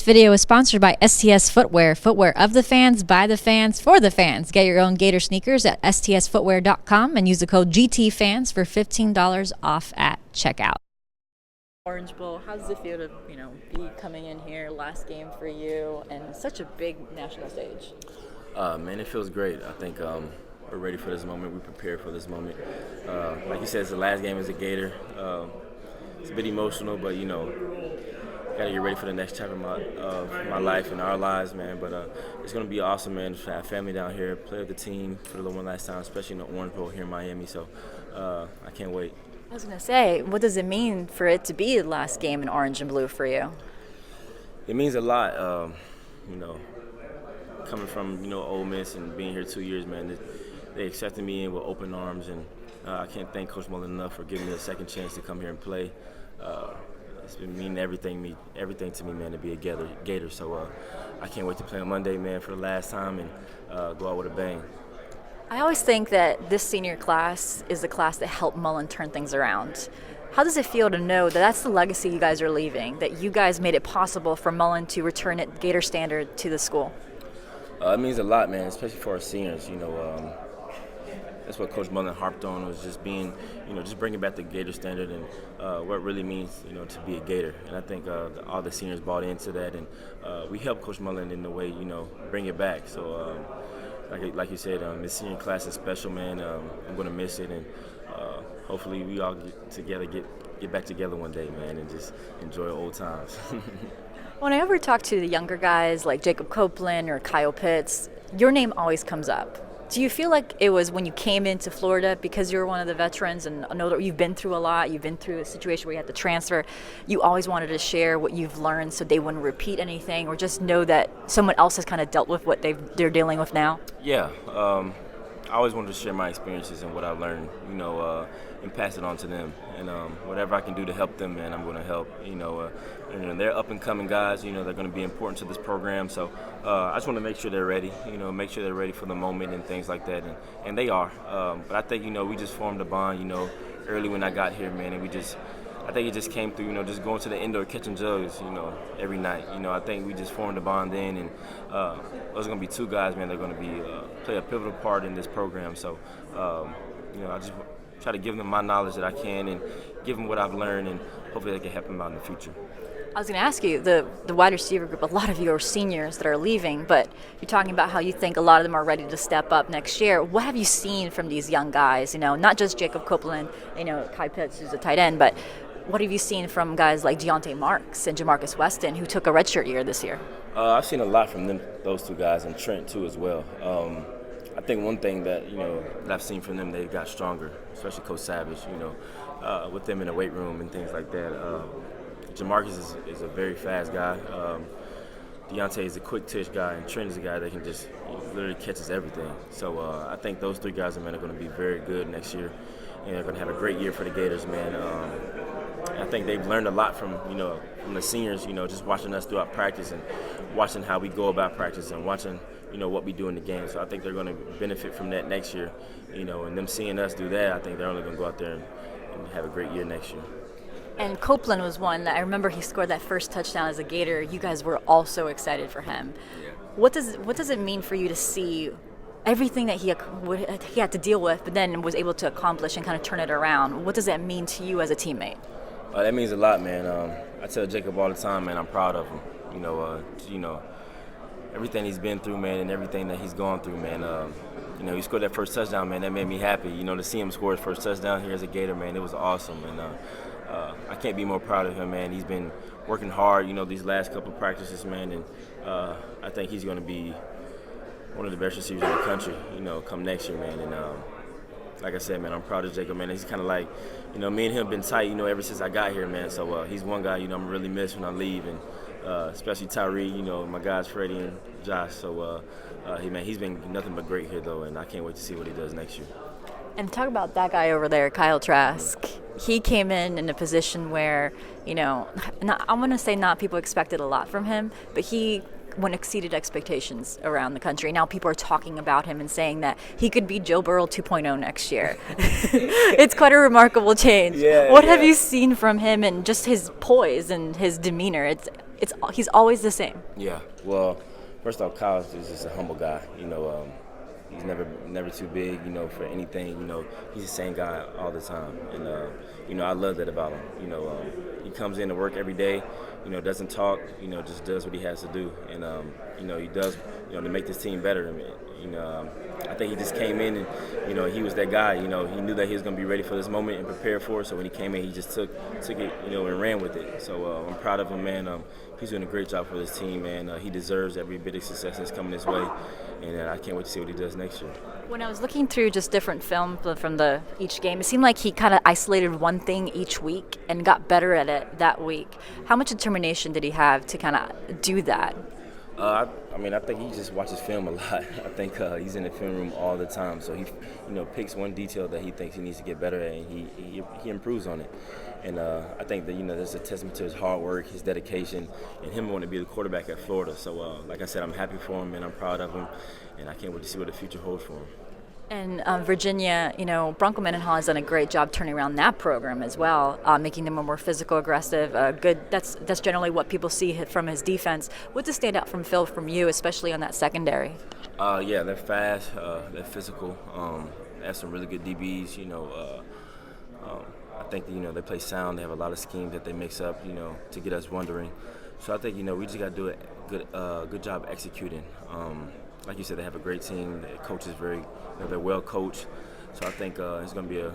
video is sponsored by STS Footwear. Footwear of the fans, by the fans, for the fans. Get your own Gator sneakers at stsfootwear.com and use the code GTFans for $15 off at checkout. Orange Bowl, how does it feel to, be coming in here, last game for you, and such a big national stage? Man, it feels great. I think we're ready for this moment. We're prepared for this moment. Like you said, it's the last game as a Gator. It's a bit emotional, but got to get ready for the next chapter of my life and our lives, man. But it's going to be awesome, man, to have family down here, play with the team for the one last time, especially in the Orange Bowl here in Miami. So I can't wait. I was going to say, what does it mean for it to be the last game in orange and blue for you? It means a lot, coming from, Ole Miss and being here 2 years, man. They accepted me in with open arms, and I can't thank Coach Mullen enough for giving me a second chance to come here and play. It's been meaning everything to me, man, to be a Gator. So I can't wait to play on Monday, man, for the last time and go out with a bang. I always think that this senior class is the class that helped Mullen turn things around. How does it feel to know that that's the legacy you guys are leaving, that you guys made it possible for Mullen to return it Gator standard to the school? It means a lot, man, especially for our seniors. That's what Coach Mullen harped on, was just being, just bringing back the Gator standard and what it really means, to be a Gator. And I think all the seniors bought into that, and we helped Coach Mullen in the way, bring it back. So, like you said, this senior class is special, man. I'm going to miss it, and hopefully we all get back together one day, man, and just enjoy old times. Whenever I talk to the younger guys like Jacob Copeland or Kyle Pitts, your name always comes up. Do you feel like it was when you came into Florida, because you're one of the veterans and know that you've been through a lot, you've been through a situation where you had to transfer, you always wanted to share what you've learned so they wouldn't repeat anything, or just know that someone else has kind of dealt with what they're dealing with now? Yeah. I always wanted to share my experiences and what I learned, and pass it on to them. And whatever I can do to help them, man, I'm going to help. They're up-and-coming guys. They're going to be important to this program. So I just want to make sure they're ready, make sure they're ready for the moment and things like that. And they are. But I think, we just formed a bond, early when I got here, man. And I think it just came through, just going to the indoor catching jugs, every night. I think we just formed a bond then, and those are going to be two guys, man, that are going to be play a pivotal part in this program. So, I just try to give them my knowledge that I can and give them what I've learned, and hopefully they can help them out in the future. I was going to ask you, the wide receiver group, a lot of you are seniors that are leaving, but you're talking about how you think a lot of them are ready to step up next year. What have you seen from these young guys? Not just Jacob Copeland, Kai Pitts, who's a tight end, but what have you seen from guys like Deontay Marks and Jamarcus Weston, who took a redshirt year this year? I've seen a lot from those two guys, and Trent too as well. I think one thing that that I've seen from them, they got stronger, especially Coach Savage. With them in the weight room and things like that. Jamarcus is a very fast guy. Deontay is a quick touch guy, and Trent is a guy that can just literally catches everything. So I think those three guys, man, are going to be very good next year, and they're going to have a great year for the Gators, man. I think they've learned a lot from the seniors, just watching us throughout practice and watching how we go about practice and watching what we do in the game. So I think they're going to benefit from that next year, and them seeing us do that, I think they're only going to go out there and have a great year next year. And Copeland was one that I remember he scored that first touchdown as a Gator. You guys were all so excited for him. Yeah. What does it mean for you to see everything that he had to deal with, but then was able to accomplish and kind of turn it around? What does that mean to you as a teammate? That means a lot, man. I tell Jacob all the time, man, I'm proud of him. Everything he's been through, man, and everything that he's gone through, man. He scored that first touchdown, man. That made me happy. To see him score his first touchdown here as a Gator, man, it was awesome. And I can't be more proud of him, man. He's been working hard, these last couple of practices, man. And I think he's going to be one of the best receivers in the country, come next year, man. And like I said, man, I'm proud of Jacob, man. He's kind of like, me and him have been tight, ever since I got here, man. So he's one guy, I'm really miss when I leave, and especially Tyree, my guys Freddie and Josh. So he's been nothing but great here, though, and I can't wait to see what he does next year. And talk about that guy over there, Kyle Trask. He came in a position where, I'm going to say not people expected a lot from him, but he exceeded expectations around the country. Now people are talking about him and saying that he could be Joe Burrow 2.0 next year. It's quite a remarkable change. What have you seen from him and just his poise and his demeanor? he's always the same. Yeah. Well, first off, Kyle is just a humble guy. He's never too big, for anything. He's the same guy all the time, and I love that about him. He comes in to work every day. Doesn't talk. Just does what he has to do, and he does, to make this team better. I think he just came in and, he was that guy. He knew that he was going to be ready for this moment and prepared for it. So when he came in, he just took it, and ran with it. So I'm proud of him, man. He's doing a great job for this team, man. He deserves every bit of success that's coming his way, and I can't wait to see what he does next year. When I was looking through just different film from each game, it seemed like he kind of isolated one thing each week and got better at it that week. How much determination did he have to kind of do that? I think he just watches film a lot. I think he's in the film room all the time. So he, picks one detail that he thinks he needs to get better at, and he improves on it. And I think that that's a testament to his hard work, his dedication, and him wanting to be the quarterback at Florida. So like I said, I'm happy for him and I'm proud of him, and I can't wait to see what the future holds for him. And Virginia, Bronco Mendenhall has done a great job turning around that program as well, making them a more physical, aggressive, good. That's generally what people see from his defense. What does stand out from you, especially on that secondary? Yeah, they're fast, they're physical. They have some really good DBs. I think they play sound. They have a lot of schemes that they mix up, to get us wondering. So I think we just got to do a good job executing. Like you said, they have a great team. The coach is they're well coached. So I think it's going to be a